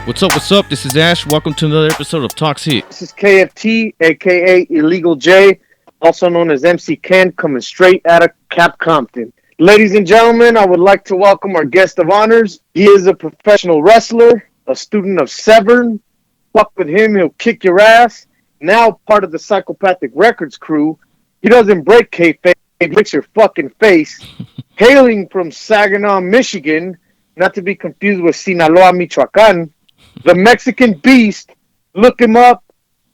What's up? What's up? This is Ash. Welcome to another episode of Talks Heat. This is KFT, aka Illegal J, also known as MC Ken, coming straight out of Cap Compton. Ladies and gentlemen, I would like to welcome our guest of honors. He is a professional wrestler, a student of Severn. Fuck with him, he'll kick your ass. Now part of the Psychopathic Records crew. He doesn't break kayfabe, he breaks your fucking face. Hailing from Saginaw, Michigan, not to be confused with Sinaloa, Michoacan. The Mexican Beast. Look him up.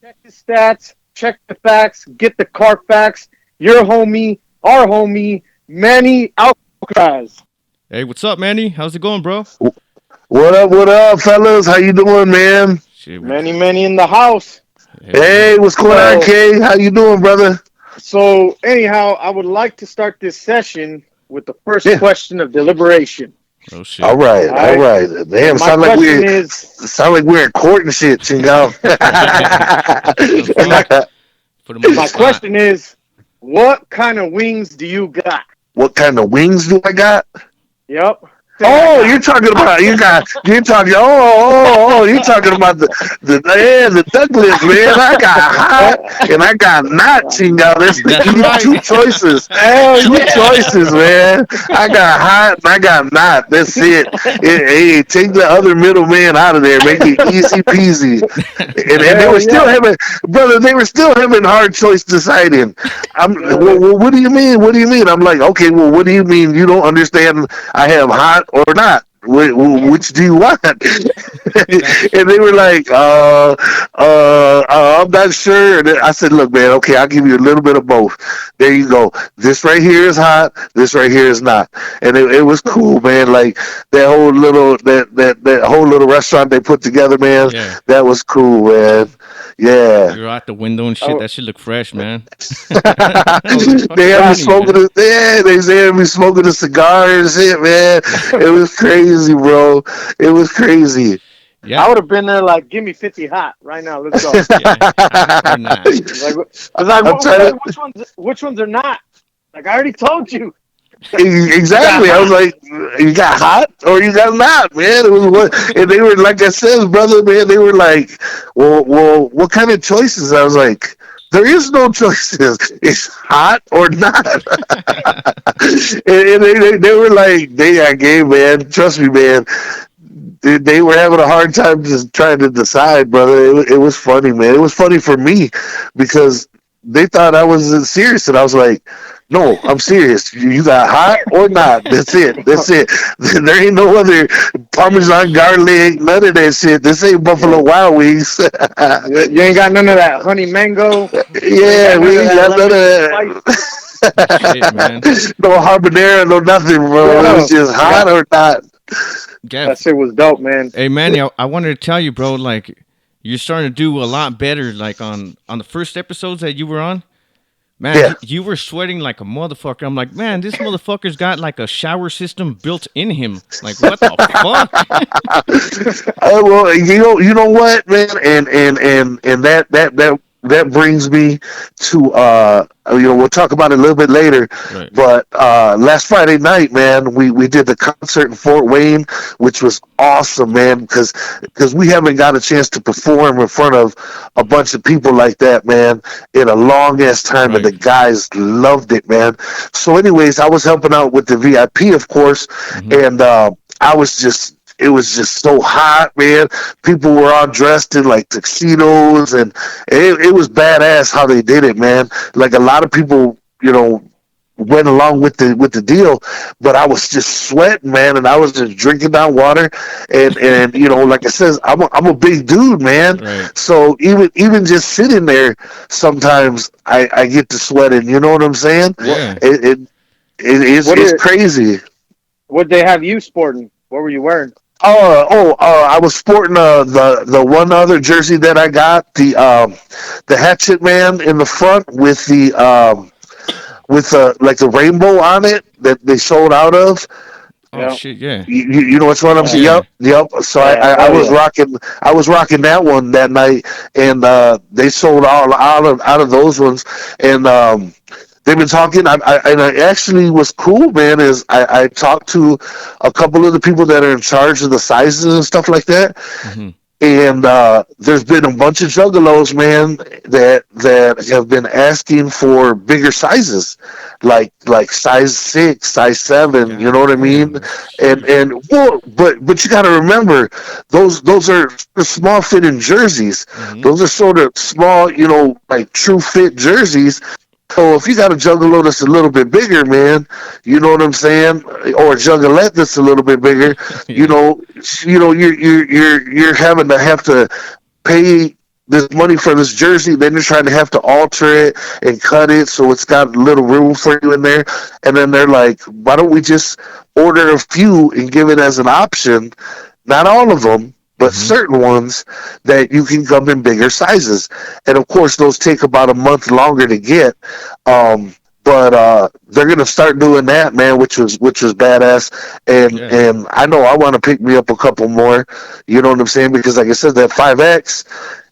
Check his stats. Check the facts. Get the Carfax. Your homie, our homie, Manny Alcatraz. Hey, what's up, Manny? How's it going, bro? What up, fellas? How you doing, man? Shit, Many in the house. Hey, what's going on, Kay? How you doing, brother? So, anyhow, I would like to start this session with the first question of deliberation. Oh shit! All right. Damn, sound like we're in court and shit, Chingo. My question is, what kind of wings do you got? What kind of wings do I got? Yep. Oh, you're talking about you're talking about the Douglas, man. I got hot and I got not, Chingo. That's two choices. Choices, man. I got hot and I got not. That's it. Hey, take the other middleman out of there. Make it easy peasy. And they were still having, brother. They were still having hard choice deciding. Well, what do you mean? What do you mean? I'm like, okay. Well, what do you mean? You don't understand? I have hot or not? Which do you want? And they were like, I'm not sure. And I said, look, man, okay, I'll give you a little bit of both. There you go. This right here is hot. This right here is not. And it was cool, man. Like that whole little restaurant they put together, man. Yeah. That was cool, man. Yeah. You're out the window and shit. That shit look fresh, man. They had me smoking. They had me smoking a cigar and shit, man. It was crazy, bro. It was crazy. Yeah. I would have been there like, give me 50 hot right now. Let's go. Which ones are not? Like, I already told you. Exactly. I was like, you got hot or you got not, man. It was what, and they were like I said, brother, man. They were like, well, what kind of choices? I was like, there is no choices. It's hot or not. and they were like, they are gay, man. Trust me, man. They were having a hard time just trying to decide, brother. It was funny, man. It was funny for me because they thought I wasn't serious, and I was like, no, I'm serious. You got hot or not? That's it. There ain't no other Parmesan garlic, none of that shit. This ain't Buffalo Wild Wings. You ain't got none of that honey mango. Yeah, we ain't got none of that. Shit, man. No habanero, no nothing, bro. It was just hot or not. That shit was dope, man. Hey, Manny, I wanted to tell you, bro, like, you're starting to do a lot better, like, on the first episodes that you were on. Man, you were sweating like a motherfucker. I'm like, man, this motherfucker's got like a shower system built in him. Like, what the fuck? Well, you know what, man, and that brings me to we'll talk about it a little bit later. Right. But last Friday night, man, we did the concert in Fort Wayne, which was awesome, man, because we haven't got a chance to perform in front of a bunch of people like that, man, in a long ass time, right. And the guys loved it, man. So, anyways, I was helping out with the VIP, of course, and it was just so hot, man. People were all dressed in like tuxedos, and it was badass how they did it, man. Like a lot of people, went along with the deal, but I was just sweating, man, and I was just drinking down water, and like I said, I'm a big dude, man. Right. So even just sitting there, sometimes I get to sweating. You know what I'm saying? Yeah. It's crazy. What'd they have you sporting? What were you wearing? I was sporting the one other jersey that I got, the Hatchet Man in the front with the like the rainbow on it that they sold out of. Oh shit! Yeah. You know which one I'm saying? Yep. So I was rocking that one that night, and they sold all out of those ones, and they've been talking. I actually was cool, man. Is I talked to a couple of the people that are in charge of the sizes and stuff like that, And there's been a bunch of juggalos, man, that have been asking for bigger sizes, like size 6, size 7. You know God what I mean? damn, that's huge. And well, but you got to remember, those are small fitting jerseys. Mm-hmm. Those are sort of small, like true fit jerseys. So if you got a juggalo that's a little bit bigger, man, you know what I'm saying, or a juggalette that's a little bit bigger, you Yeah. know, you're having to pay this money for this jersey. Then you're trying to have to alter it and cut it so it's got a little room for you in there. And then they're like, why don't we just order a few and give it as an option? Not all of them, but Mm-hmm. certain ones that you can come in bigger sizes. And of course, those take about a month longer to get. But they're gonna start doing that, man, which was badass. And Yeah. and I know I want to pick me up a couple more. You know what I'm saying? Because like I said, that 5X,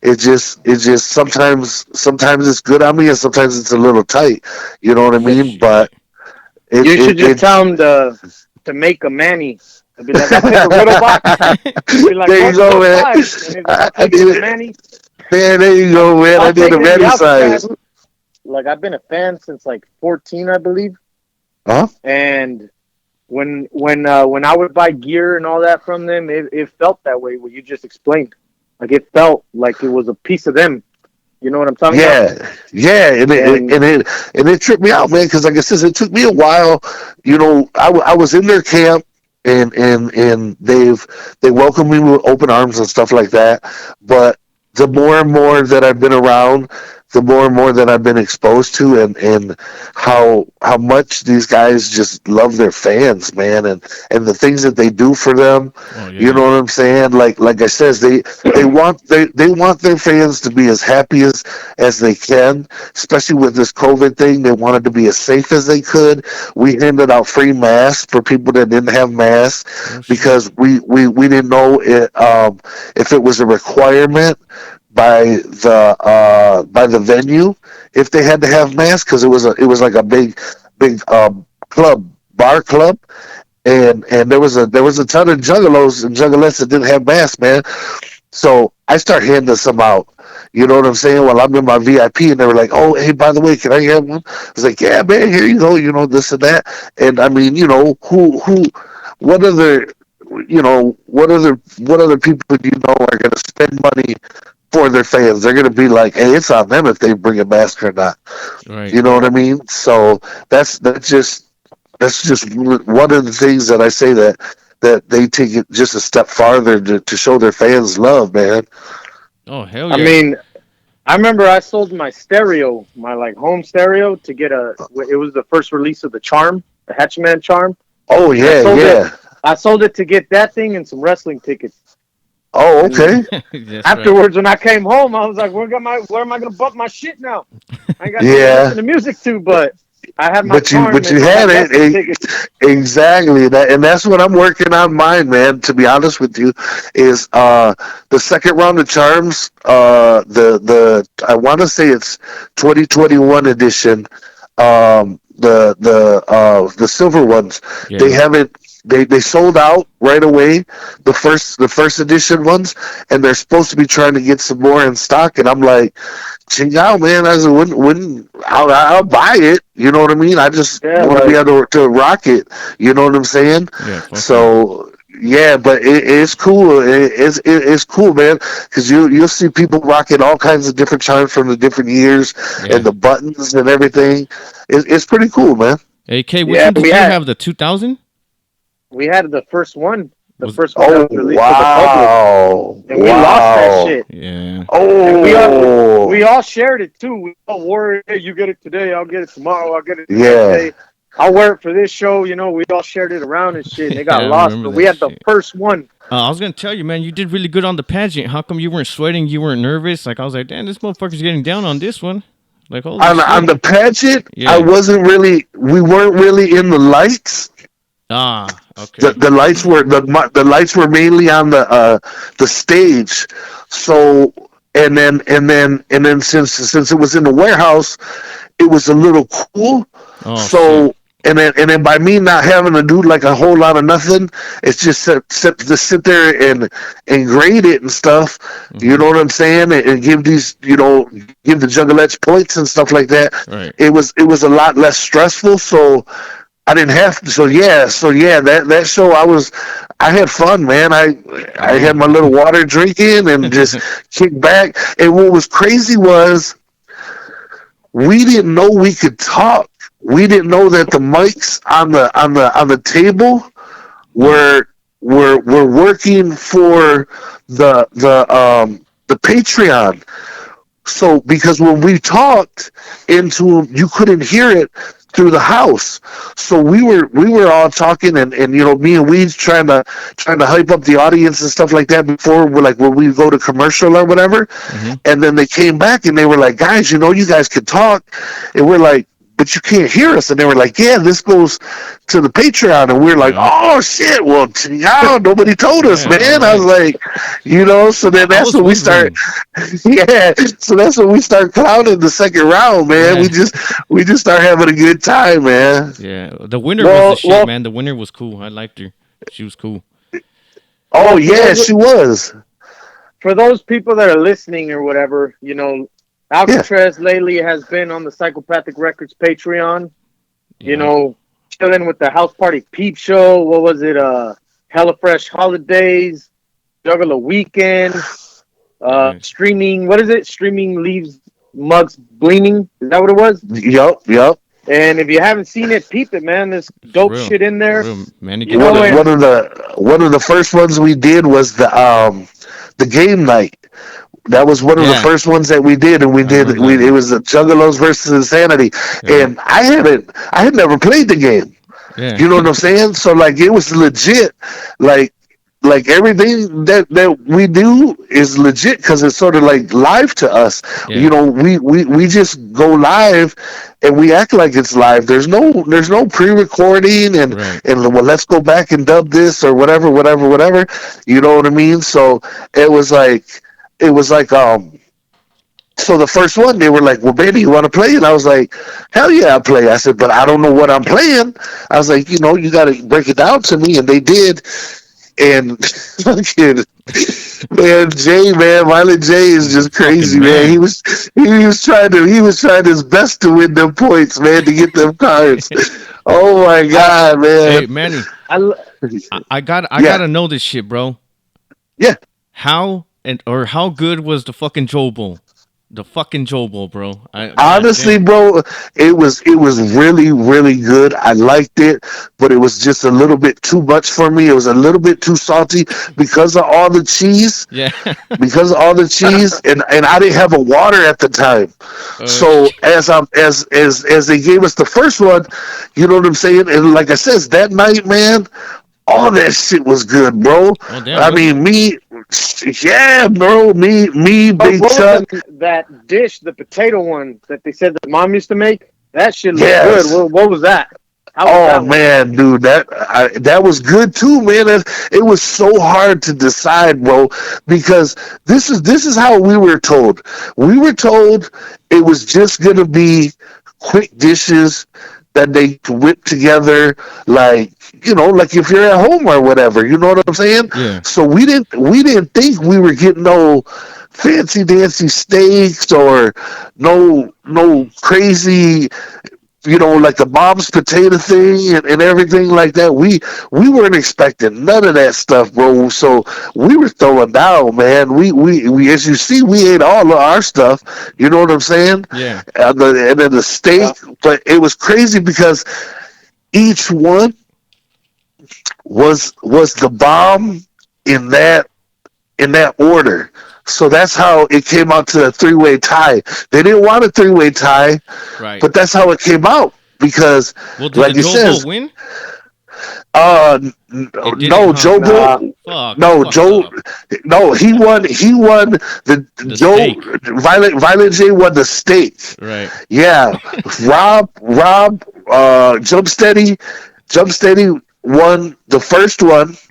it just sometimes it's good on me, and sometimes it's a little tight. You know what I mean? Shit. But it You should it, just it tell him to make a Manny. I'd be like, I'll take a riddle box. I'd be like, there you go, what man. size? And he's like, I'll I take it did to it. Manny. Man, there you go, man. I I'll did take a it in the ready Alcatraz. size. Like, I've been a fan since like 14, I believe. Huh? And when I would buy gear and all that from them, it felt that way. What you just explained, like it felt like it was a piece of them. You know what I'm talking about? Yeah, yeah, and And it tripped me out, man. Because like I said, it took me a while. I was in their camp, and they welcomed me with open arms and stuff like that. But the more and more that I've been around, the more and more that I've been exposed to, and how much these guys just love their fans, man, and the things that they do for them. Oh You yeah. know what I'm saying? Like I says, they want their fans to be as happy as they can, especially with this COVID thing. They wanted to be as safe as they could. We handed out free masks for people that didn't have masks Oh shit. because we didn't know if it was a requirement by the venue if they had to have masks, because it was like a big bar club, and there was a ton of juggalos and juggalettes that didn't have masks, man. So I start handing some out. You know what I'm saying? While I'm in my VIP, and they were like, "Oh, hey, by the way, can I have one?" I was like, "Yeah, man, here you go." This and that. And I mean, what other, what other people do you know are going to spend money for their fans? They're going to be like, "Hey, it's on them if they bring a mask or not." Right. You know what I mean? So that's just one of the things that I say that they take it just a step farther to show their fans love, man. Oh hell I yeah. mean, I remember I sold my stereo, my like home stereo, to get a. It was the first release of the Charm, the Hatchman Charm, Oh and I yeah, sold it. yeah. I sold it to get that thing and some wrestling tickets. Oh, And okay. That's right. afterwards, when I came home, I was like, where am I gonna bump my shit now? I ain't got nothing to Yeah, listen to music to, but I had my but you Charm but you and I had had it, wrestling tickets. exactly that, and that's what I'm working on mine, man. To be honest with you, is the second round of charms. The I want to say it's 2021 edition. The silver ones, they Yeah. haven't. They sold out right away, the first edition ones, and they're supposed to be trying to get some more in stock. And I'm like, ching out, man. I said, wouldn't I'll buy it. You know what I mean? I just Yeah, want to be like able to rock it. You know what I'm saying? Yeah. Fuck yeah. So yeah, but it's cool. It's cool, man, because you'll see people rocking all kinds of different charms from the different years and Yeah. the buttons and everything. It's pretty cool, man. AK, which yeah, one did you have? The 2000? we had the Was first one that Oh was released to the public, wow, and we lost that wow. shit. yeah. And we Oh all shared it too. We all wore it. Hey, you get it today. I'll get it tomorrow. I'll get it the next yeah, day. I'll wear it for this show. We all shared it around and shit. And it got Yeah, I lost, remember but we that had the shit. first one. I was gonna tell you, man, you did really good on the pageant. How come you weren't sweating? You weren't nervous? Like I was like, damn, this motherfucker's getting down on this one. Like holy on shit. the pageant, Yeah. we weren't really in the lights. Ah. The, Okay. the lights were the lights were mainly on the stage. So and then since it was in the warehouse, it was a little cool. Oh shit. So and then by me not having to do like a whole lot of nothing, it's just to sit there and grade it and stuff. You Mm-hmm. know what I'm saying? And give these, give the juggalettes points and stuff like that. Right. It was a lot less stressful. So I didn't have to. So yeah, that show I had fun, man. I Yeah. had my little water drinking and just kicked back. And what was crazy was we didn't know we could talk. We didn't know that the mics on the table Yeah. were were working for the Patreon. So because when we talked into them, you couldn't hear it through the house. So we were all talking and me and Weeds trying to hype up the audience and stuff like that before we're like when we go to commercial or whatever. Mm-hmm. And then they came back and they were like, guys, you guys can talk. And we're like, but you can't hear us. And they were like, yeah, this goes to the Patreon. And we're like, Yeah. oh, shit. Well, nobody told us, Yeah. All man. I was right. like, so then I that's was when we start. wondering. Yeah. So that's when we start clowning the second round, man. Yeah. We just start having a good time, man. Yeah. The winner was the Well, shit, well, man. The winner was cool. I liked her. She was cool. Oh, well, yeah, she was. for those people that are listening or whatever, Yeah. Alcatraz lately has been on the Psychopathic Records Patreon. You Yeah. know, chilling with the House Party Peep Show. What was it? Hella Fresh Holidays, Juggalo Weekend, Yeah. streaming. What is it? Streaming leaves mugs gleaming. Is that what it was? Yup, yup. And if you haven't seen it, peep it, man. There's For dope real. shit in For there. real. Manny You gets One know, of, down. one and of the one of the first ones we did was the game night. That was one of the Yeah. first ones that we did, and we I did remember that it one. was the Juggalos versus Insanity, Yeah. and I had never played the game. Yeah. You know what I'm saying? So like it was legit, like everything that we do is legit because it's sort of like live to us. Yeah. We just go live and we act like it's live. There's no pre-recording Right. and well, let's go back and dub this or whatever. You know what I mean? So it was like it was like so the first one, they were like, "Well, baby, you want to play?" And I was like, "Hell yeah, I play." I said, "But I don't know what I'm playing." I was like, you got to break it down to me, and they did. And fucking man, Violent J is The just fucking crazy, man. He man. was he was trying his best to win them points, man, to get them cards. Oh my I, god, man. Hey, Manny, I, I Yeah, gotta know this shit, bro. yeah. How good was the fucking Joe Bowl? The fucking Joe Bowl, bro. God Honestly, damn. bro, it was really really good. I liked it, but it was just a little bit too much for me. It was a little bit too salty because of all the cheese. Yeah. Because of all the cheese, and I didn't have a water at the time. So Shit. as they gave us the first one, you know what I'm saying? And like I says, that night, man, all that shit was good, bro. Oh damn, I was it? mean, yeah, bro, me, Big what was Chuck, that dish, the potato one that they said that mom used to make? That shit looked good. yes. What was that? How was Oh that one? man, dude, that was good too, man. It was so hard to decide, bro, because this is how we were told. We were told it was just gonna be quick dishes that they whip together, like like if you're at home or whatever. You know what I'm saying? Yeah. So we didn't think we were getting no fancy dancy steaks or no crazy like the mom's potato thing and everything like that. We weren't expecting none of that stuff, bro. So we were throwing down, man. We as you see, we ate all of our stuff. You know what I'm saying? Yeah. And then the steak, Yeah. but it was crazy because each one was the bomb in that order. So that's how it came out to a three-way tie. They didn't want a three-way tie, Right. but that's how it came out because, Well, did the like it Joe Bowl says, win? It didn't, no, huh? Joe Nah, Bull, Fuck. I no, fucked Joe, up. no, he won the The Joe steak. Violent J won the steak. Right. Yeah, Rob, Jump Steady won the first one. Mm-hmm.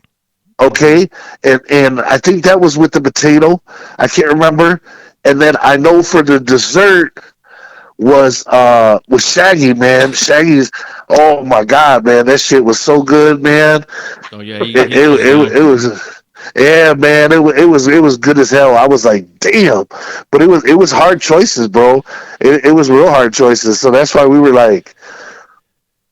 Okay, and I think that was with the potato. I can't remember. And then I know for the dessert was Shaggy, man. Shaggy's, oh my god, man, that shit was so good, man. Oh yeah, It he goes down. it was, yeah, man. It was good as hell. I was like, damn, but it was hard choices, bro. It was real hard choices. So that's why we were like,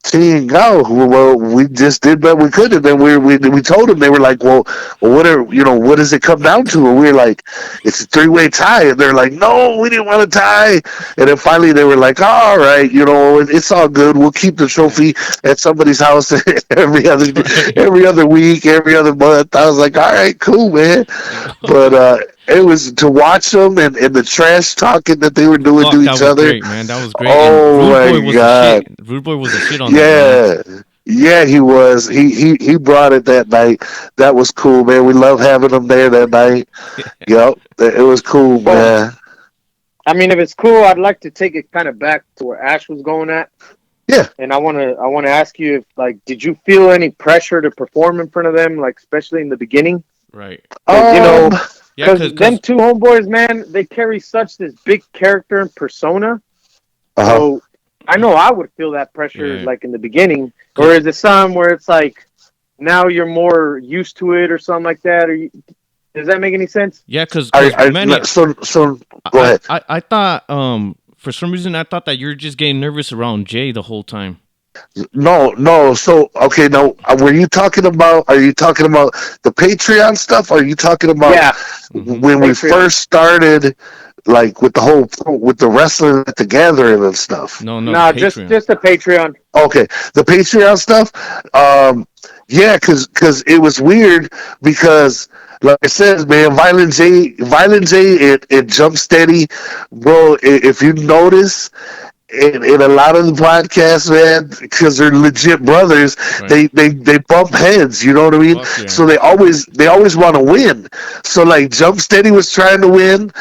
seeing go. Well, we just did what we could, and then we told them. They were like, well, what does it come down to? And we were like, it's a 3-way tie, and they're like, no, we didn't want to tie. And then finally they were like, all right, it's all good. We'll keep the trophy at somebody's house every other Right. every other week, every other month. I was like, all right, cool, man. But it was to watch them and the trash talking that they were doing to Fuck, that each was other. great, man. That was great. And Oh Rude Boy my was the god. shit. Rude Boy was the shit on that, man. Yeah, yeah, he was. He brought it that night. That was cool, man. We love having him there that night. Yep, it was cool, Well, man. I mean, if it's cool, I'd like to take it kind of back to where Ash was going at, Yeah. and I want to ask you if like, did you feel any pressure to perform in front of them, like especially in the beginning? Right. Because Um. Yeah, because them two homeboys, man, they carry such this big character and persona. Uh huh. So I know I would feel that pressure yeah, like in the beginning, or 'cause- is it some where it's like now you're more used to it or something like that? Does that make any sense? yeah, because I Manny, so go I, ahead. I thought for some reason I thought that you were just getting nervous around Jay the whole time. No, no. So okay, now were you talking about? Are you talking about the Patreon stuff? Are you talking about Yeah, Hmm. when we Patreon. first started, like with the wrestling at the gathering and stuff? No, the No, just Patreon. just a Patreon. Okay, the Patreon stuff. Yeah, because it was weird because, like I said, man, Violent J, it Jump Steady, bro. If you notice. In a lot of the podcasts, man, because they're legit brothers, Right. they bump heads. You know what I mean? Fuck yeah. So they always want to win. So like Jump Steady was trying to win,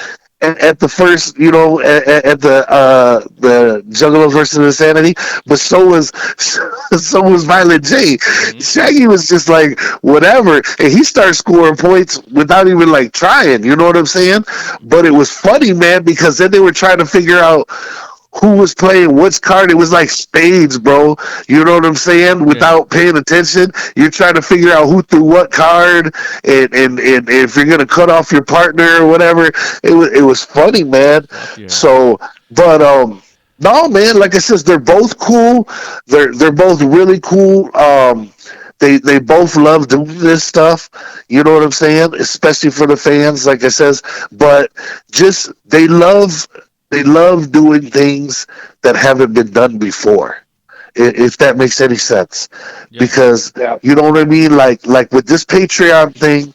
at the first, at the Juggalo versus Insanity, but so was Violent J. Hmm. Shaggy was just like whatever, and he started scoring points without even like trying. You know what I'm saying? But it was funny, man, because then they were trying to figure out who was playing which card. It was like spades, bro. You know what I'm saying? Yeah. Without paying attention, you're trying to figure out who threw what card, and if you're gonna cut off your partner or whatever. It was funny, man. Fuck yeah. So, but no, man. Like I said, they're both cool. They're both really cool. They both love doing this stuff. You know what I'm saying? Especially for the fans, like I says. But just they love doing things that haven't been done before. If that makes any sense, Yeah. because Yeah. you know what I mean. Like with this Patreon thing,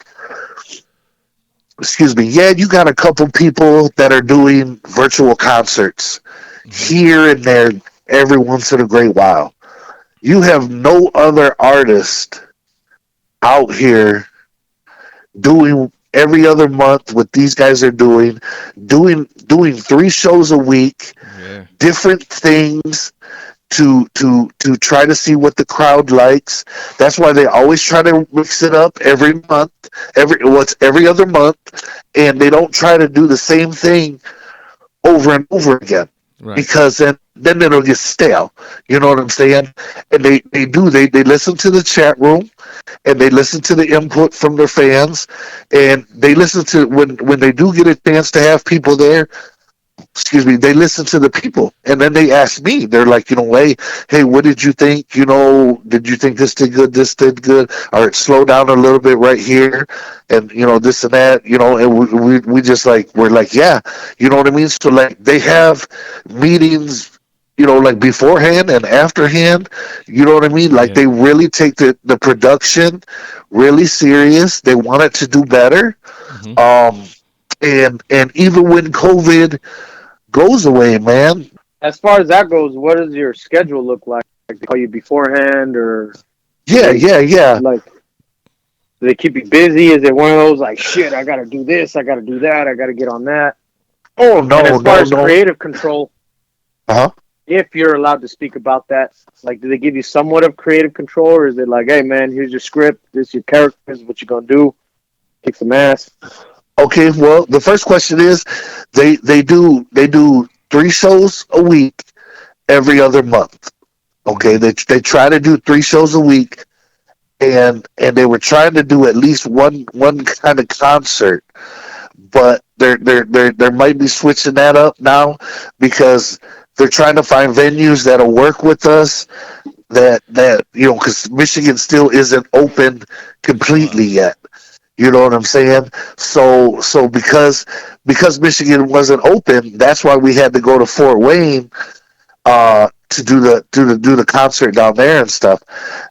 excuse me. Yeah, you got a couple people that are doing virtual concerts Hmm. here and there every once in a great while. You have no other artist out here doing every other month what these guys are doing 3 shows a week, Yeah. different things to try to see what the crowd likes. That's why they always try to mix it up every month, every other month, and they don't try to do the same thing over and over again, Right. because then it'll get stale. You know what I'm saying? And they listen to the chat room, and they listen to the input from their fans, and they listen to when they do get a chance to have people there. Excuse me, they listen to the people, and then they ask me. They're like, hey, what did you think? Did you think this did good? This did good? Or slow down a little bit right here, and this and that. And we just like we're like, yeah, you know what I mean. So like they have meetings, like beforehand and afterhand. You know what I mean? Like Yeah. they really take the production really serious. They want it to do better. Hmm. Um, and even when COVID goes away, man. As far as that goes, what does your schedule look like? Like they call you beforehand, or do Yeah, they yeah, yeah. like do they keep you busy? Is it one of those like shit? I got to do this. I got to do that. I got to get on that. Oh And no, as far no, as no. creative control, Uh huh. if you're allowed to speak about that, like, do they give you somewhat of creative control, or is it like, hey man, here's your script, this is your characters, what you gonna do, kick some ass? Okay. Well, the first question is, they do three shows a week every other month. Okay, they try to do three shows a week, and they were trying to do at least one kind of concert, but they might be switching that up now because they're trying to find venues that'll work with us. That because Michigan still isn't open completely yet. You know what I'm saying? So because Michigan wasn't open, that's why we had to go to Fort Wayne to do the concert down there and stuff.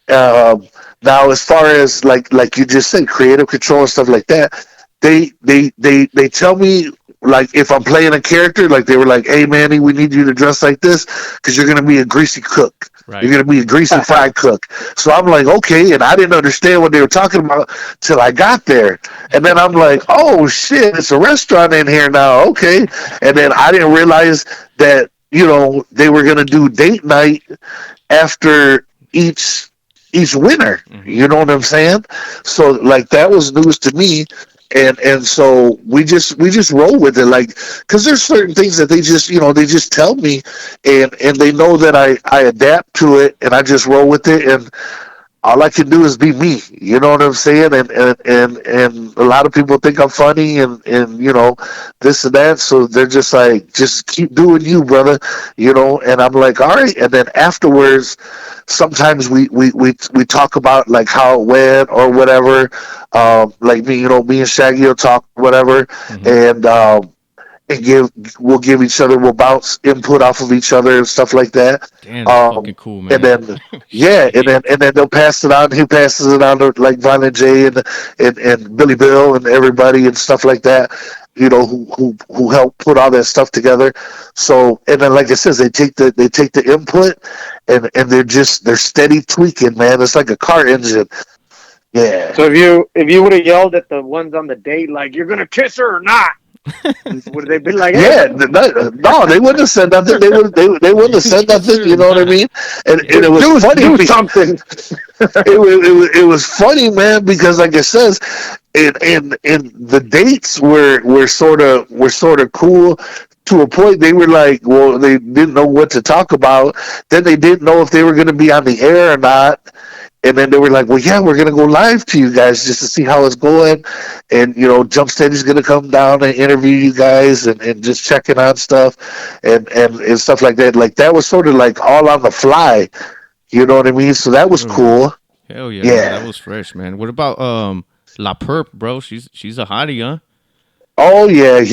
Now, as far as like you just said, creative control and stuff like that, they tell me like if I'm playing a character, like they were like, "Hey, Manny, we need you to dress like this because you're gonna be a greasy cook. Right. You're gonna be a greasy fried cook." So I'm like, "Okay," and I didn't understand what they were talking about till I got there, and then I'm like, "Oh shit, it's a restaurant in here now." Okay, and then I didn't realize that they were gonna do date night after each winner. You know what I'm saying? So like that was news to me, and so we just roll with it, like because there's certain things that they just tell me, and they know that I adapt to it, and I just roll with it, and all I can do is be me. You know what I'm saying? And a lot of people think I'm funny and this and that. So they're just like, just keep doing you, brother. And I'm like, all right. And then afterwards, sometimes we talk about like how it went or whatever. Like me and Shaggy will talk whatever, and we'll give each other, we'll bounce input off of each other and stuff like that. Damn, that's fucking cool, man. And then and then they'll pass it on. He passes it on to like Violent J and Billy Bill and everybody and stuff like that. Who help put all that stuff together. So and then like it says, they take the input and they're steady tweaking, man. It's like a car engine. Yeah. So if you would have yelled at the ones on the date like you're gonna kiss her or not, would they be like, hey? Yeah, no, they wouldn't have said nothing. They wouldn't have said nothing. You know what I mean? And it was funny. Do something. It was funny, man, because like it says, and the dates were sort of cool. To a point, they were like, well, they didn't know what to talk about. Then they didn't know if they were going to be on the air or not. And then they were like, well, yeah, we're going to go live to you guys just to see how it's going. And, Jump Steady's going to come down and interview you guys and just checking on stuff and stuff like that. Like, that was sort of like all on the fly. You know what I mean? So that was cool. Hell yeah. Yeah. That was fresh, man. What about La Perp, bro? She's a hottie, huh? Oh, yeah,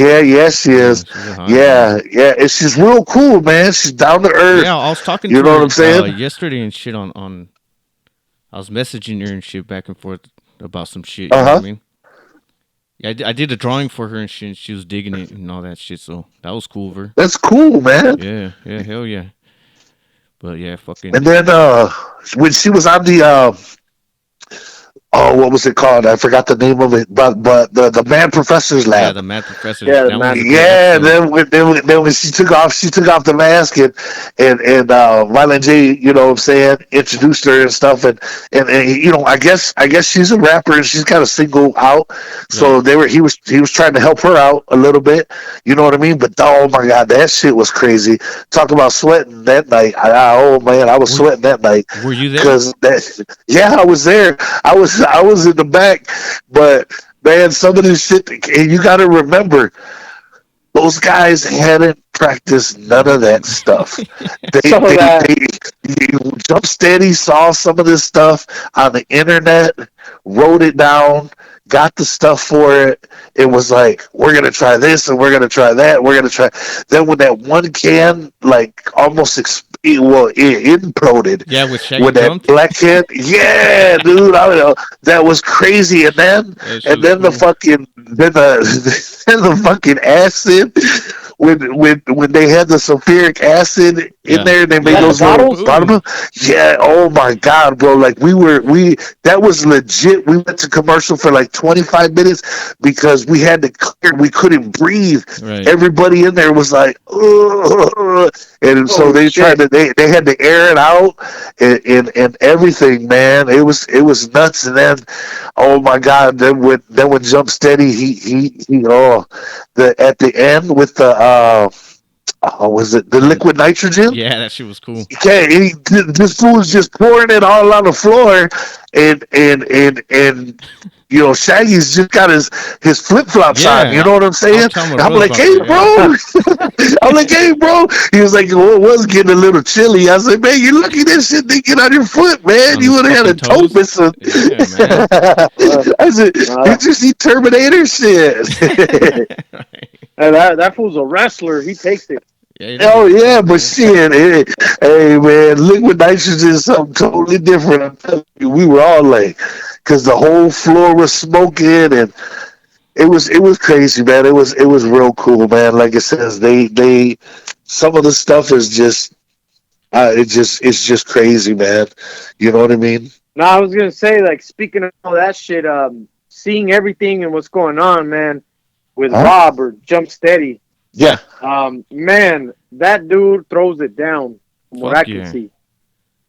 she is. Yeah. And she's real cool, man. She's down to earth. Yeah, I was talking to her, what I'm saying? Yesterday and shit on I was messaging her and shit back and forth about some shit. You know what I mean? Yeah, I did a drawing for her and shit. And she was digging it and all that shit. So that was cool of her. That's cool, man. Yeah, hell yeah. But yeah, fucking. And then when she was on the what was it called? I forgot the name of it, but the Mad Professor's Lab. Yeah, the Mad Professor's Lab. Yeah, then when she took off the mask and Violent J, you know what I'm saying, introduced her and stuff, and I guess she's a rapper and she's kind of single out, so he was trying to help her out a little bit, you know what I mean? But oh my god, that shit was crazy. Talk about sweating that night. Oh man, I was sweating that night. Were you there? Because yeah, I was there. I was in the back, but man, some of this shit, and you got to remember, those guys hadn't practiced none of that stuff. They Jump Steady saw some of this stuff on the internet, wrote it down, got the stuff for it. It was like, we're going to try this and we're going to try that. We're going to try. Then when that one can, like, almost it imploded. Yeah, with that black can. Yeah, dude. I don't know. That was crazy. And then the fucking, then the fucking acid. When they had the sulfuric acid in there and they made those bottles. Yeah, oh my god, bro. Like that was legit. We went to commercial for like 25 minutes because we had to clear, we couldn't breathe. Right. Everybody in there was like, ugh. And so they had to air it out and everything, man. It was nuts. And then, oh my god, then when Jump Steady, he at the end with the Was it the liquid nitrogen? Yeah, that shit was cool. Okay, this fool was just pouring it all on the floor, and Shaggy's just got his flip flops on. You Yeah, know what I'm I saying? was telling my I'm brother like, about hey, that. Yeah, bro. I'm like, hey, bro. He was like, well, it was getting a little chilly. I said, man, you lucky that shit didn't get on your foot, man. on You his would have had fucking a toe toes. missing. Yeah, man. I said, Uh, did you see Terminator shit? Right. and that fool's a wrestler. He takes it. Yeah, it is Oh yeah, respect, but man. shit, hey man, liquid nitrogen is something totally different. I'm telling you, we were all like, because the whole floor was smoking, and it was crazy, man. It was real cool, man. Like it says, they some of the stuff is just, it's just crazy, man. You know what I mean? No, I was gonna say, like, speaking of all that shit, seeing everything and what's going on, man, with Huh? Rob or Jump Steady, Yeah, Yeah, man, that dude throws it down from what I fuck can yeah. see.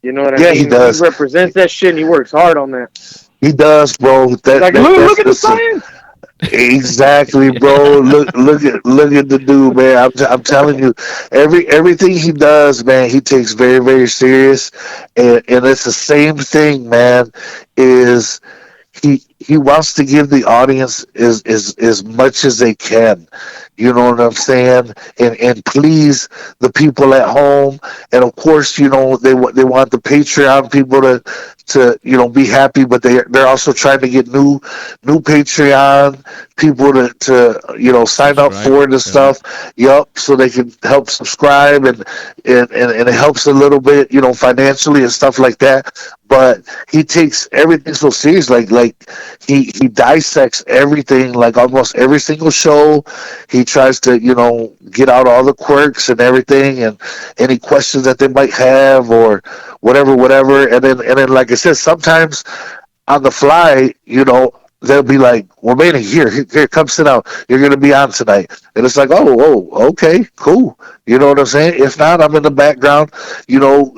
You know what I yeah, he mean? He does. represents that shit and he works hard on that. He does, bro. He's That like, that look, that's look at the listen. science. Exactly, bro. Yeah, Look at the dude, man. I'm telling you, everything he does, man, he takes very, very serious, and it's the same thing, man. Is he wants to give the audience as much as they can. You know what I'm saying? And please the people at home, and of course, they want the Patreon people to be happy, but they're also trying to get new Patreon people to sign up subscribe. for it and Yeah, stuff. Yup, so they can help subscribe, and it helps a little bit, financially and stuff like that. But he takes everything so serious. Like he dissects everything, like almost every single show. He tries to get out all the quirks and everything, and any questions that they might have, or whatever. And then like I said, sometimes on the fly, they'll be like, "Well, man, here, come sit down. You're gonna be on tonight." And it's like, "Oh, okay, cool." You know what I'm saying? If not, I'm in the background,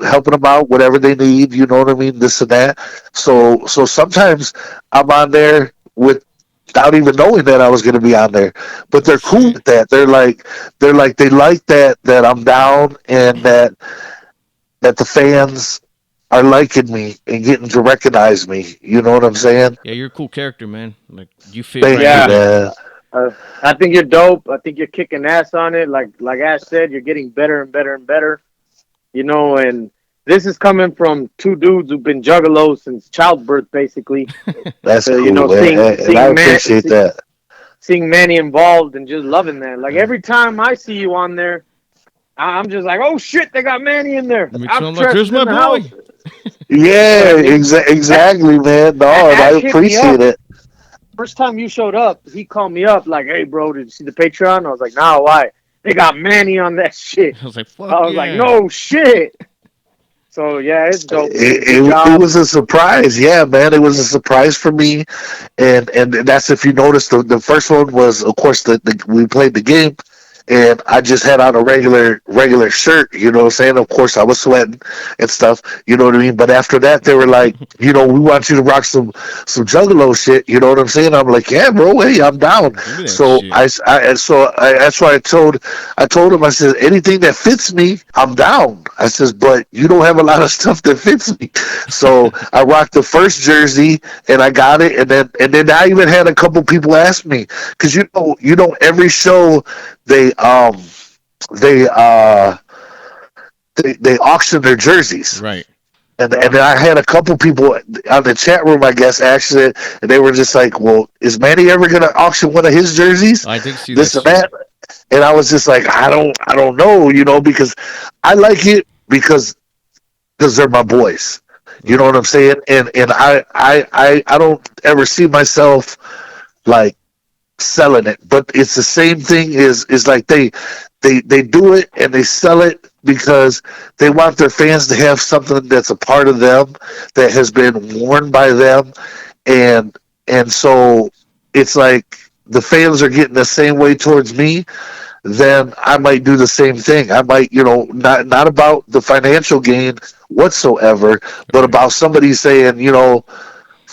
helping them out, whatever they need. You know what I mean? This and that. So sometimes I'm on there without even knowing that I was going to be on there, but oh they're cool shit. with that. They like that I'm down, and that the fans are liking me and getting to recognize me. You know what I'm saying? Yeah, you're a cool character, man. Like you fit Thank right you, in Yeah, there. man. I think you're dope. I think you're kicking ass on it. Like Ash said, you're getting better and better and better. And this is coming from two dudes who've been juggalos since childbirth, basically. That's To cool, man. seeing And I seeing man appreciate that. seeing Manny involved and just loving that. Like Yeah. every time I see you on there, I'm just like, oh shit, they got Manny in there. Makes sound like Alcatraz there's is in my the house. boy. You know what Yeah, I mean? exactly, man. No, and I Ash hit me appreciate up. it. First time you showed up, he called me up like, hey, bro, did you see the Patreon? I was like, nah, why? They got Manny on that shit. I was like, fuck I was like, yeah. no shit. So, yeah, it's dope, man. It, Good it job. was a surprise, yeah, man. It was a surprise for me, and that's, if you noticed, the first one was, of course, we played the game, and I just had on a regular shirt. You know what I'm saying? Of course, I was sweating and stuff. You know what I mean? But after that, they were like, we want you to rock some Juggalo shit. You know what I'm saying? I'm like, yeah, bro. Hey, I'm down. Give me that So shit. that's why I told him, I said, anything that fits me, I'm down. I says, but you don't have a lot of stuff that fits me. So I rocked the first jersey, and I got it, and then I even had a couple people ask me, because every show they um they uh they auction their jerseys. Right. And then I had a couple people on the chat room, I guess, actually, and they were just like, "Well, is Manny ever gonna auction one of his jerseys?" I did see that This and shit. that, and I was just like, "I don't know," because I like it because they're my boys. You know Right. what I'm saying? And I don't ever see myself like selling it, but it's the same thing. Is like they do it and they sell it because they want their fans to have something that's a part of them, that has been worn by them, and so it's like the fans are getting the same way towards me. Then I might do the same thing. I might, not about the financial gain whatsoever, but Right. about somebody saying,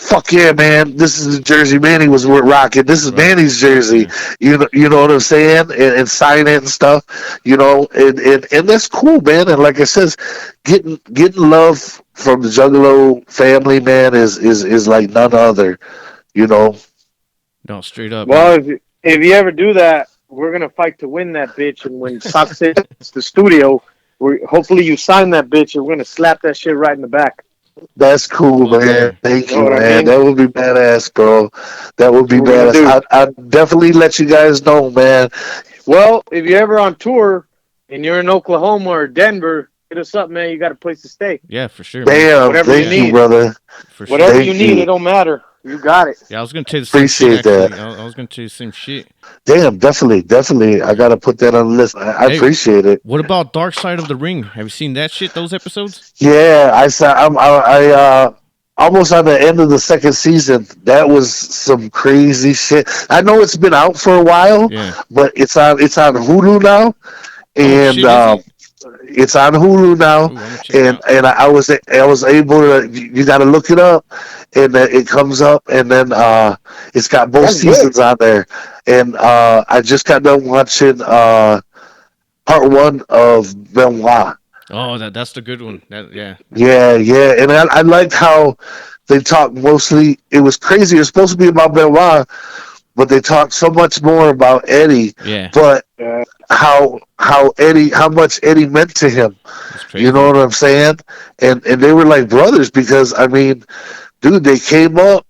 fuck yeah, man, this is the jersey Manny was rocking. This is Right. Manny's jersey. Yeah. You know what I'm saying? And sign it and stuff. And that's cool, man. And like I says, getting love from the Juggalo family, man, is like none other. You know. No, straight up, man. Well, if you ever do that, we're gonna fight to win that bitch. And when Sox hits the studio, we hopefully you sign that bitch, and we're gonna slap that shit right in the back. That's cool, Fuck man. yeah. You Thank know you, what I man. mean? That would be badass, bro. That would That's be what we're gonna badass. do. I definitely let you guys know, man. Well, if you're ever on tour and you're in Oklahoma or Denver, hit us up, man. You got a place to stay. Yeah, for sure, man. Damn, Whatever you thank Yeah, you, need, brother. for sure. whatever you Thank need, it you. don't matter. You got it. Yeah, I was gonna tell you the same shit. Appreciate that. Actually, I was gonna tell you the same shit. Damn, definitely. I Yeah. gotta put that on the list. I Hey, appreciate it. what about Dark Side of the Ring? Have you seen that shit? Those episodes? Yeah, I saw. Almost on the end of the second season. That was some crazy shit. I know it's been out for a while, Yeah. but it's on Hulu now, Oh and shit, is it? it's on Hulu now, Ooh, I'm gonna check it and out. I was able to. You got to look it up, and it comes up, and then it's got both That's good. seasons on there, and I just got done watching part one of Benoit. Oh, that's the good one. That yeah, Yeah, and I liked how they talked mostly. It was crazy. It was supposed to be about Benoit, but they talked so much more about Eddie. yeah. But Uh, how much Eddie meant to him. It's You know crazy what I'm saying? And they were like brothers because I mean, dude, they came up.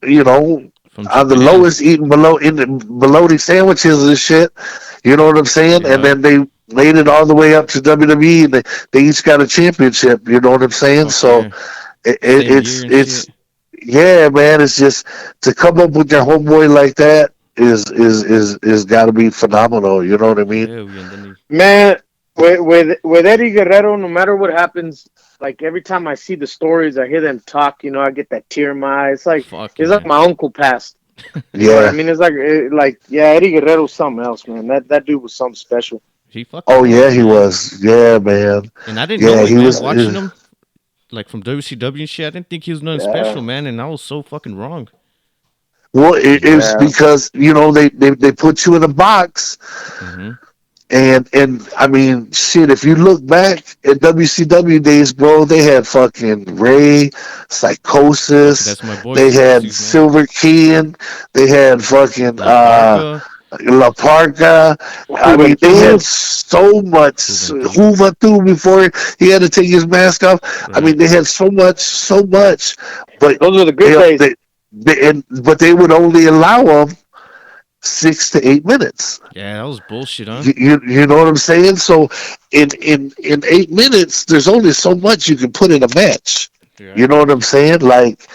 You know, from on the Japan. lowest eating bologna sandwiches and shit. You know what I'm saying? And Yeah. then they made it all the way up to WWE, and they each got a championship. You know what I'm saying? Fuck So yeah. Same year and it's shit. yeah, man. It's just to come up with your homeboy like that is got to be phenomenal. You know what I mean? Hell yeah. And then he man, with Eddie Guerrero, no matter what happens, like every time I see the stories, I hear them talk. I get that tear in my eye. fuck It's like yeah. my uncle passed. You know what I Yeah. mean? It's like yeah, Eddie Guerrero's something else, man. That dude was something special. He fucking Oh yeah, was, he man. was. Yeah, man. And I didn't Yeah, know it, he man. was. Watching him like from WCW and shit, I didn't think he was nothing Yeah, special, man. And I was so fucking wrong. Well, it's yeah. because they put you in a box, Mm-hmm. and I mean shit. If you look back at WCW days, bro, they had fucking Ray, Fuck, Psychosis. that's my boy They had Psychosis, man. Silver King. They had fucking La Parca, La Parca. I mean, they had Juventud. so much Juventud. Juventud before he had to take his mask off. I Right. mean, they had so much, but Those were the good they days. but they would only allow them 6 to 8 minutes. Yeah, that was bullshit, huh? You know what I'm saying? So in 8 minutes, there's only so much you can put in a match. Yeah, I You know what agree. I'm saying? Like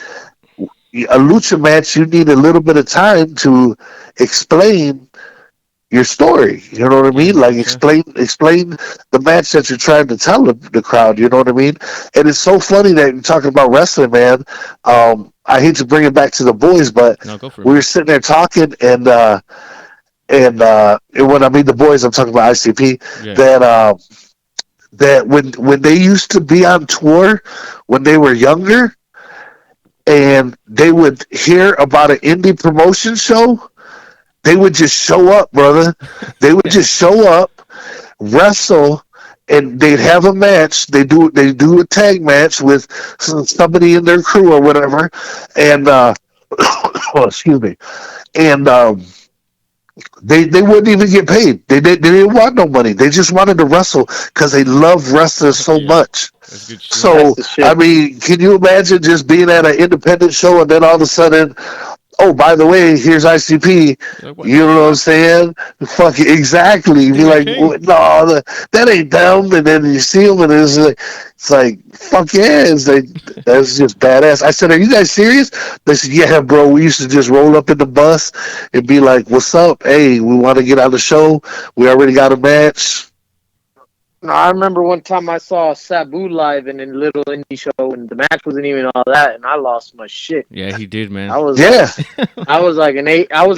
a lucha match, you need a little bit of time to explain your story. You know what I Yeah, mean? Like for sure. explain the match that you're trying to tell the crowd. You know what I mean? And it's so funny that you're talking about wrestling, man. I hate to bring it back to the boys, but No, go for it, we were man. sitting there talking, and when I mean the boys, I'm talking about ICP. Yeah. That that when they used to be on tour when they were younger, and they would hear about an indie promotion show, they would just show up, brother. They would just show up, wrestle, and they'd have a match. They do a tag match with somebody in their crew or whatever, and oh, excuse me, and they wouldn't even get paid. They didn't want no money. They just wanted to wrestle because they love wrestling Fuck so yeah. much. That's good shit. That's So the I shit. mean, can you imagine just being at an independent show and then all of a sudden, oh, by the way, here's ICP. You're like, what You the know what I'm fuck? saying? Fuck it, exactly. Be Stephen like, King. no, that ain't them. And then you see them, and it's like, fuck yeah, it's like that's just badass. I said, are you guys serious? They said, yeah, bro. We used to just roll up in the bus and be like, what's up? Hey, we want to get on the show. We already got a match. No, I remember one time I saw Sabu live in a little indie show, and the match wasn't even all that, and I lost my shit. Yeah, he did, man. I was like, Yeah, I was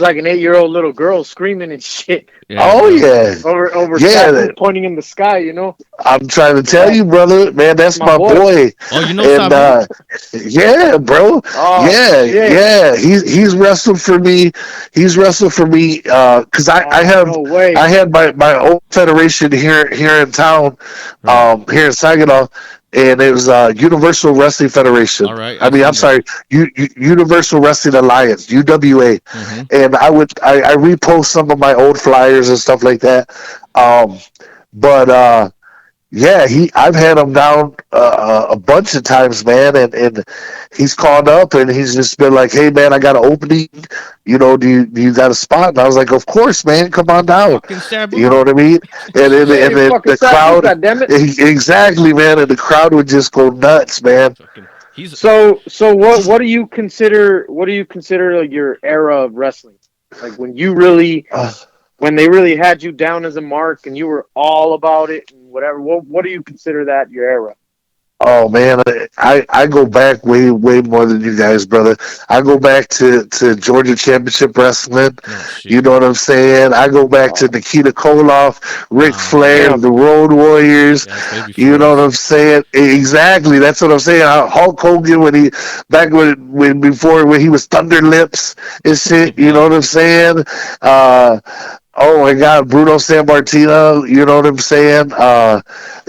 like an 8-year-old little girl screaming and shit Yeah, oh bro. yeah, over yeah. Sabu pointing in the sky. You know, I'm trying to tell that you, brother, man, that's that's my my boy. boy. Oh, you know And Sabu? yeah, bro. Oh Yeah, shit! yeah. He's wrestled for me. He's wrestled for me cuz I Oh have no way! I had my own federation here in town, Right. here in Saginaw, and it was Universal Wrestling All Federation. right. I I mean, I'm seen that. sorry, Universal Wrestling Alliance, UWA. Mm-hmm. And I repost some of my old flyers and stuff like that. Um but yeah, I've had him down a bunch of times, man, and he's called up and he's just been like, "Hey, man, I got an opening. Do you got a spot?" And I was like, "Of course, man, come on down." Fucking You know Sabu. what I mean? And Hey, then fucking the Sabu! crowd, God damn it! exactly, man, and the crowd would just go nuts, man. Fucking. He's. So what do you consider? What do you consider like your era of wrestling? Like Uh, when they really had you down as a mark and you were all about it and whatever. What do you consider that your era? Oh man, I go back way more than you guys, brother. I go back to Georgia Championship Wrestling. No You shit. know what I'm saying? I go back to Oh, Nikita Koloff, Ric Oh yeah. Flair, damn. the Road Warriors. Yeah, that's way You before know what us. I'm saying? Exactly. That's what I'm saying. Hulk Hogan when he back when before when he was Thunder Lips and shit. You know Yeah. what I'm saying? Uh, oh my God, Bruno Sammartino. You know what I'm saying?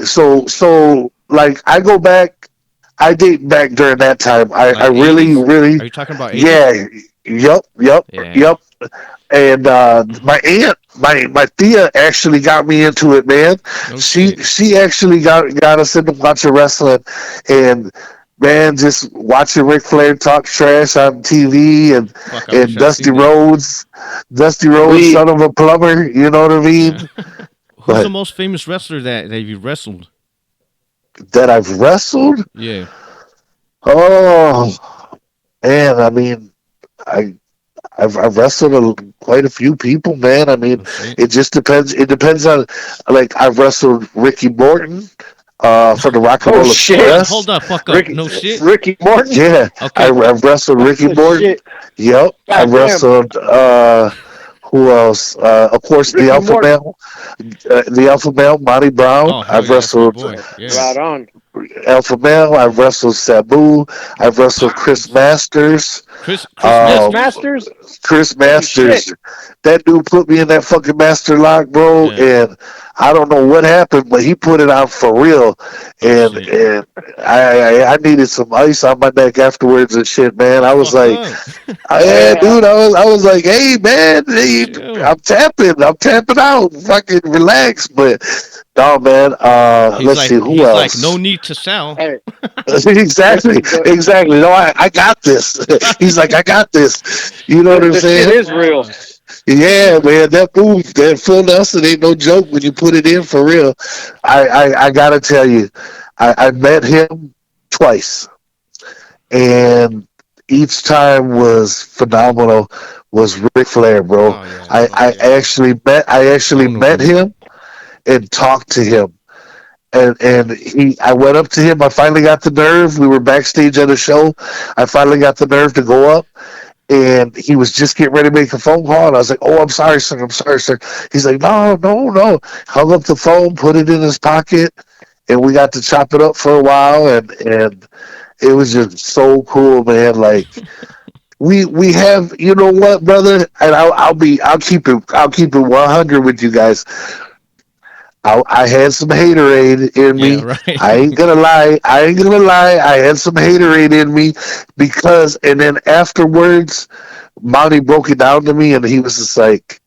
So like I go back, I date back during that time. I Like really, 80s? really, Are you talking about 80s? yeah, yep, yep, Yeah. yep. And my aunt, my Thea actually got me into it, man. No She shit. she actually got us into watching wrestling, and man, just watching Ric Flair talk trash on TV Fuck, I wish and I seen that. Dusty Rhodes, We son of a plumber. You know what I mean? Yeah. Who's the But most famous wrestler that you wrestled? that I've wrestled. Yeah. Oh man, I mean, I I've wrestled quite a few people, man. I mean, No shit. it just depends. It depends on like I've wrestled Ricky Morton, for the Rock and oh Roll shit, Hold Express. the fuck up. Ricky No shit. Ricky Morton. Yeah, Okay. I've wrestled Ricky Oh Morton. shit, Yep, I've god damn, wrestled. Who else? Of course, Ricky Morton. The Alpha Male, Monty Brown. Oh hell I've yeah, that's my wrestled boy. Yeah. Right on. Alpha Male. I've wrestled Sabu. I've wrestled Chris Pounds. Masters. Chris Chris Um, Masters. Masters. Chris Holy shit. Masters, that dude put me in that fucking master lock, bro, Yeah. and I don't know what happened, but he put it out for real, Oh and shit. I needed some ice on my neck afterwards and shit, man. The I was fuck like, up. yeah, Yeah. dude, I was like, hey, man, hey, Chill. I'm tapping out, fucking relax, but no, man. Let's see who He's like no else. need to sell. Hey, Exactly, the exactly. No, I got this. He's like, I got this. You know what I'm the shit saying? is real. Fuck. Yeah, man, that move, that full Nelson ain't no joke when you put it in for real. I gotta tell you, I met him twice, and each time was phenomenal. Was Ric Flair, bro? Oh yeah. I, Fuck I yeah. I actually Bono, met dude. him and talked to him, and I went up to him. I finally got the nerve. We were backstage at a show. I finally got the nerve to go up, and he was just getting ready to make a phone call, and I was like, "Oh, I'm sorry, sir. I'm sorry, sir." He's like, "No, no, no." Hung up the phone, put it in his pocket, and we got to chop it up for a while, and it was just so cool, man. Like we have, you know what, brother, and I'll keep it 100 with you guys. I had some haterade in Yeah. me. Right. I ain't gonna lie. I ain't gonna lie. I had some haterade in me because, and then afterwards, Monty broke it down to me, and he was just like,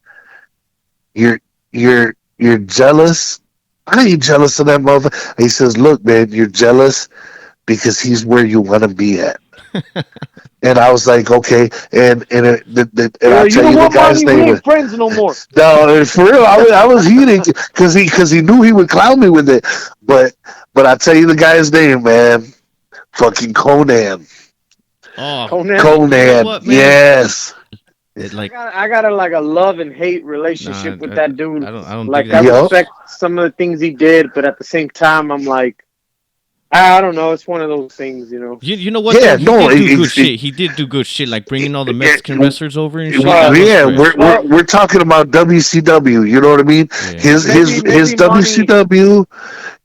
"You're you're jealous. I ain't jealous of that motherfucker." He says, "Look, man, you're jealous because he's where you want to be at." And I was like, "Okay." And You're I'll like, you tell know you the what, guy's Monty? We name. ain't friends no more. No, for real, I was heating because he knew he would clown me with it. But I tell you the guy's name, man. Fucking Conan. Oh, Conan. you know Conan. what, man? Yes. It like I got a like a love and hate nah, relationship with that dude. I don't dig Like that I Yup. much. respect some of the things he did, but at the same time, I'm like, I don't know. It's one of those things, you know. You know what though? Yeah, He no, did do good shit. He did do good shit, like bringing all the Mexican it, wrestlers over and shit. That was yeah, fresh. we're talking about WCW. You know what I mean? Yeah, His Maybe money. WCW,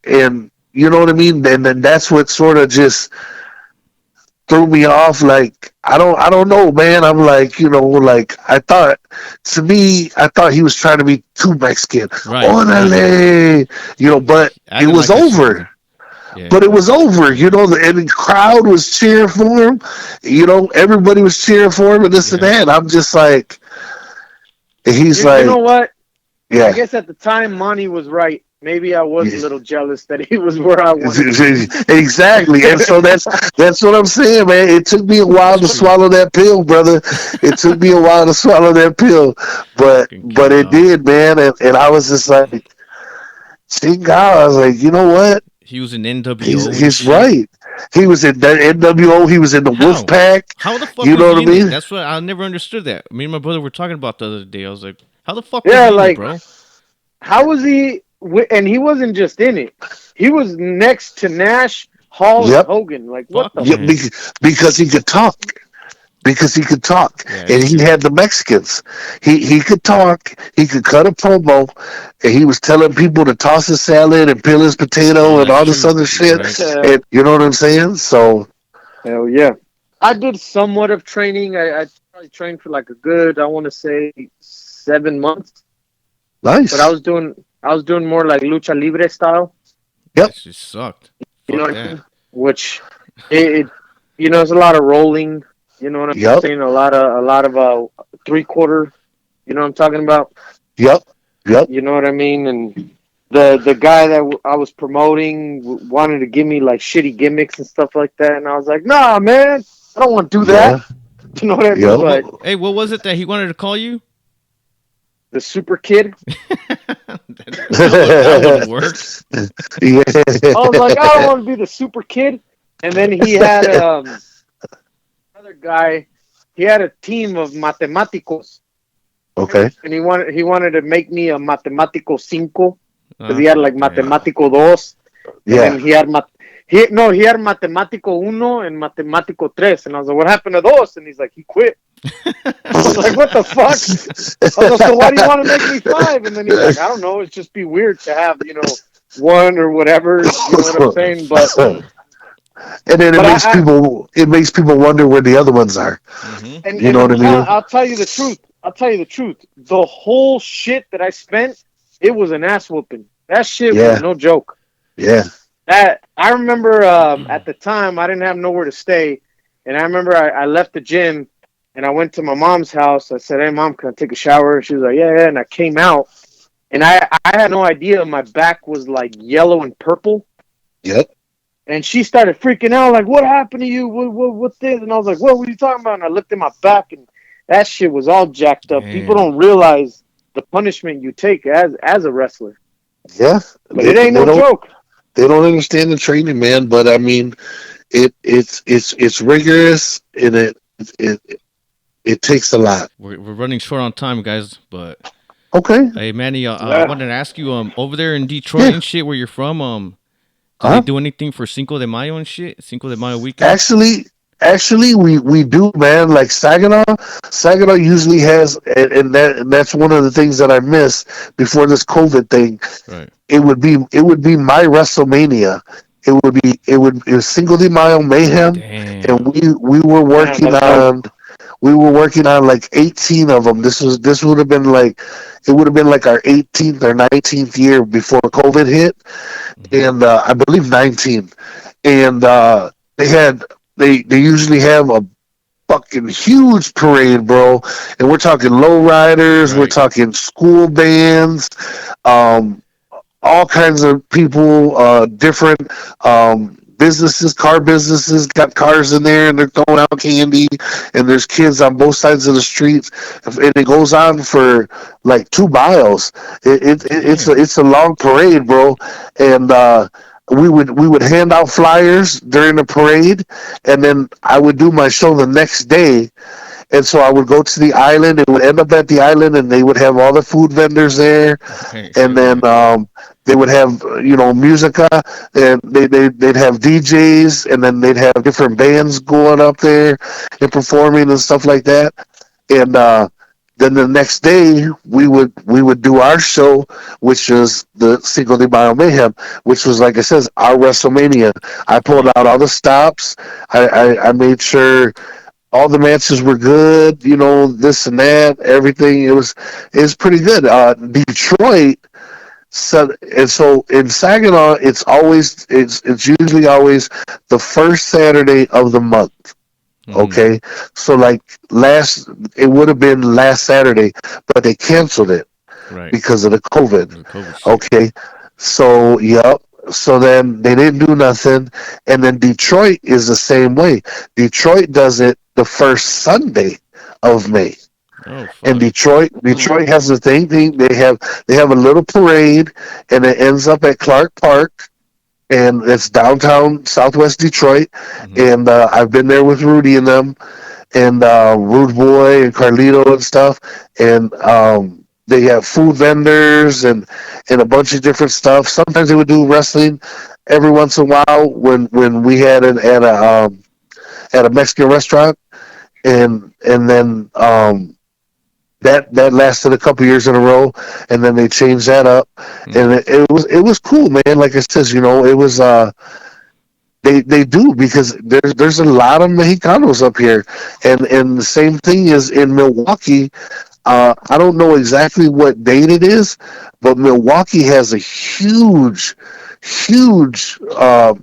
and you know what I mean. And then that's what sort of just threw me off. Like I don't know, man. I'm like, like I thought. To me, I thought he was trying to be too Mexican. right, exactly. Orale, but it Acting was like a shit. over. Yeah, But it was over, and the crowd was cheering for him. Everybody was cheering for him, and this and yeah. that. I'm just like, and he's You know like, what? I yeah. guess at the time, Monty was right. Maybe I was a little jealous that he was where I wanted to be. Exactly, and so that's what I'm saying, man. It took me a while That's to true. swallow that pill, brother. It took me a while to swallow that pill, but Fucking but cat it dog. did, man. And I was just like, seeing God, I was like, you know what? He was in NWO and He's shit. right. He was in the NWO. He was in the Wolf How? Pack. How the fuck You was know what he I in it? mean? That's what I never understood. That me and my brother were talking about the other day. I was like, how the fuck was Yeah, he in it, like bro? how was he? And he wasn't just in it. He was next to Nash, Hall, and Yep. Hogan. Like what Fuck the? Yep. man. Because he could talk. Because he could talk, Yeah, and that's he true. had the Mexicans. He could talk. He could cut a promo, and he was telling people to toss his salad and peel his Oh, potato and that's all this true. other You're shit. right. And you know what I'm saying? So Hell yeah! I did somewhat of training. I probably trained for like a good, I want to say 7 months. But nice. I was doing more like lucha libre style. Yep. That shit sucked. You know Fuck what I that. mean? Which it it's a lot of rolling. You know what I'm Yep. saying? A lot of 3/4. You know what I'm talking about? Yep. Yep. You know what I mean? And the guy that I was promoting wanted to give me like shitty gimmicks and stuff like that, and I was like, nah, man, I don't want to do that. Yeah. You know what I mean? Yep. But Hey, what was it that he wanted to call you? the super kid, That wouldn't work. Yeah. I was like, I don't want to be the super kid. And then he had another guy. He had a team of matemáticos, Okay. and he wanted to make me a matemático cinco because he had like Damn. matemático dos, and Yeah. then he had matemático uno and matemático tres, and I was like, what happened to those? And he's like, he quit. I was like, what the fuck? I was like, so why do you want to make me five? And then he's like, I don't know. It's just be weird to have one or whatever. You know what I'm The saying? fuck? And then But it makes people wonder where the other ones are. Mm-hmm. You know what I mean? I'll tell you the truth. I'll tell you the truth. The whole shit that I spent, it was an ass whooping. That shit was Yeah. no joke. Yeah. That I remember at the time I didn't have nowhere to stay, and I remember I left the gym and I went to my mom's house. I said, "Hey, mom, can I take a shower?" And she was like, "Yeah, yeah." And I came out, and I had no idea my back was like yellow and purple. Yep. And she started freaking out, like, "What happened to you? What's this?" And I was like, "What are you talking about?" And I looked at my back, and that shit was all jacked up. People Damn. don't realize the punishment you take as a wrestler, Yeah. but it ain't They no don't. joke. They don't understand the training, man. But I mean, it's rigorous, and it it takes a lot. We're running short on time, guys. But Okay. hey, Manny, I Yeah. wanted to ask you, over there in Detroit Yeah. and shit, where you're from, do they Huh? do anything for Cinco de Mayo and shit? Cinco de Mayo weekend? Actually, we do, man. Like Saginaw usually has, and that's one of the things that I miss before this COVID thing. Right. It would be my WrestleMania. It was Cinco de Mayo Mayhem, and Damn. Man, that's dope. we were working on like 18 of them. This would have been like it would have been like our 18th or 19th year before COVID hit, Hmm. and I believe 19. And they had they usually have a fucking huge parade, bro. And we're talking lowriders, we're Right. talking school bands, um, all kinds of people, different businesses, car businesses got cars in there, and they're throwing out candy, and there's kids on both sides of the streets, and it goes on for like 2 miles. Damn. It's a long parade, bro, and we would hand out flyers during the parade, and then I would do my show the next day, And so I would go to the island. It would end up at the island, and they would have all the food vendors there, Okay, and hell then yeah. they would have musica, and they'd have DJs, and then they'd have different bands going up there and performing and stuff like that. And then the next day we would do our show, which is the Cinco de Mayo Mayhem, which was, like I says, our WrestleMania. I pulled Right. out all the stops. I made sure all the matches were good. This and that, everything. It was pretty good. Detroit. So in Saginaw, it's usually always the first Saturday of the month. Mm-hmm. Okay, so like it would have been last Saturday, but they canceled it Right. because of the COVID. The COVID shit. Okay, so yep. So then they didn't do nothing, and then Detroit is the same way. Detroit does it the first Sunday of May, Oh and fuck. Detroit has the same thing. They have a little parade, and it ends up at Clark Park, and it's downtown Southwest Detroit. Mm-hmm. And I've been there with Rudy and them, and Rude Boy and Carlito and stuff. And they have food vendors and a bunch of different stuff. Sometimes they would do wrestling every once in a while when we had it at a Mexican restaurant, and then that lasted a couple years in a row, and then they changed that up, and Mm-hmm. it was cool, man. Like I says, it was they do, because there's a lot of Mexicanos up here, and the same thing is in Milwaukee. I don't know exactly what date it is, but Milwaukee has a huge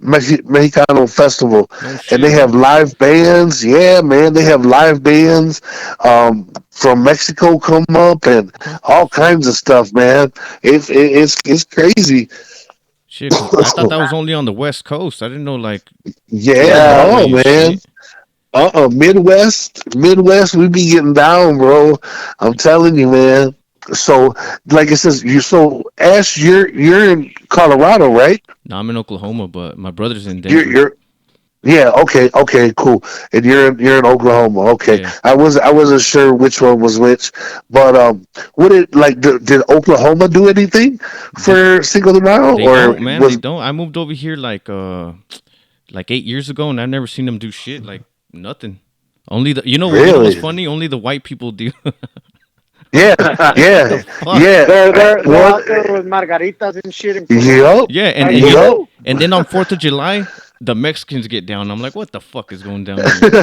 Mexicano festival, No and they shit, huh? have live bands. Yeah, man, they have live bands from Mexico come up, and What the all fuck? kinds of stuff, man. It's crazy. Shit, cause I thought that was only on the West Coast. I didn't know like it Yeah, was that Yeah. no, way and man. shit. Midwest, we be getting down, bro. I'm telling you, man. So, like it says, Ash, you're in Colorado, right? No, I'm in Oklahoma, but my brother's in You're Denver. you're yeah, okay, cool. And you're in Oklahoma, okay. Yeah. I wasn't sure which one was which, but what it like? Did Oklahoma do anything They for Cinco de Mayo, they or don't, man. They was don't. I moved over here like 8 years ago, and I've never seen them do shit. Like nothing. Only the you know what's really? funny? Only the white people do. Yeah, What yeah, the fuck? yeah. They're What? out there with margaritas and shit in Colombia. Yup, Yeah, How and you yup. know? and then on 4th of July, the Mexicans get down. I'm like, what the fuck is going down here? But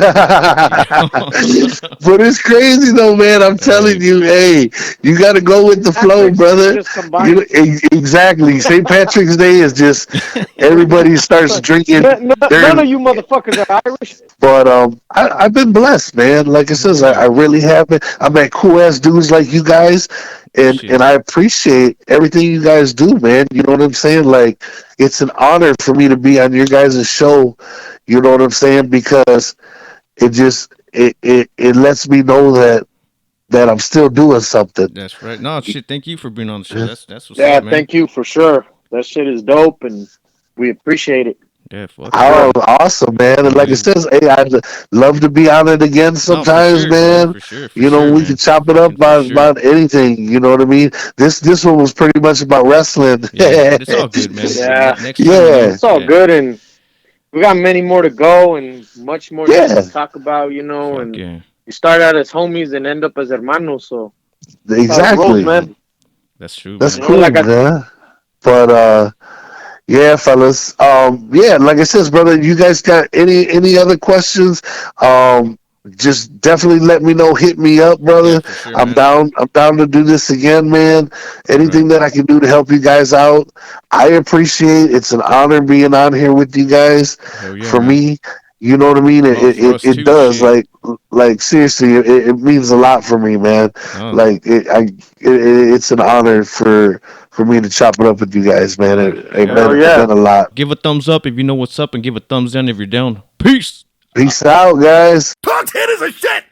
it's crazy though, man. I'm telling Right. you, hey, you got to go with the flow, Patrick's brother. just combined. Exactly. St. Patrick's Day is just everybody starts drinking. None They're, of you motherfuckers are Irish. but I've been blessed, man. Like I says, Hell I yeah. really have been. I met cool ass dudes like you guys, and Shit. I appreciate everything you guys do, man. You know what I'm saying? Like, it's an honor for me to be on your guys' show. You know what I'm saying? Because it lets me know that I'm still doing something. That's right. No, shit. Thank you for being on the show. That's what's Yeah, up, man. thank you for sure. That shit is dope, and we appreciate it Yeah, fuck for yeah. Oh, sure. awesome, man! And Hell like it yeah. says, hey, I'd love to be on it again No, for sometimes, sure, bro. man. For sure. For sure, We can man. chop it up Fucking for about sure. anything. You know what I mean? This one was pretty much about wrestling. Yeah, but it's all good, man. Yeah, Next time, Yeah, it's all yeah, good, and we got many more to go, and much more shit yeah, to talk about. fuck And yeah. we start out as homies and end up as hermanos. So that's how it rolls, exactly. man. That's true, That's man. cool, Like I man. But yeah, fellas. Yeah, like I said, brother, you guys got any other questions? Just definitely let me know. Hit me up, Yeah, brother. for sure, I'm man. down. I'm down to do this again, man. Right. Anything that I can do to help you guys out, I appreciate. It's an honor being on here with you guys. Hell yeah, For man. me, you know what I mean. It No, for it, us it too. does. Shit. Like seriously, it means a lot for me, man. No, Like it's an honor for me to chop it up with you guys, man. no. It Hell hell yeah. meant yeah. a lot. Give a thumbs up if you know what's up, and give a thumbs down if you're down. Peace. Peace out, guys. Punk's head is a shit!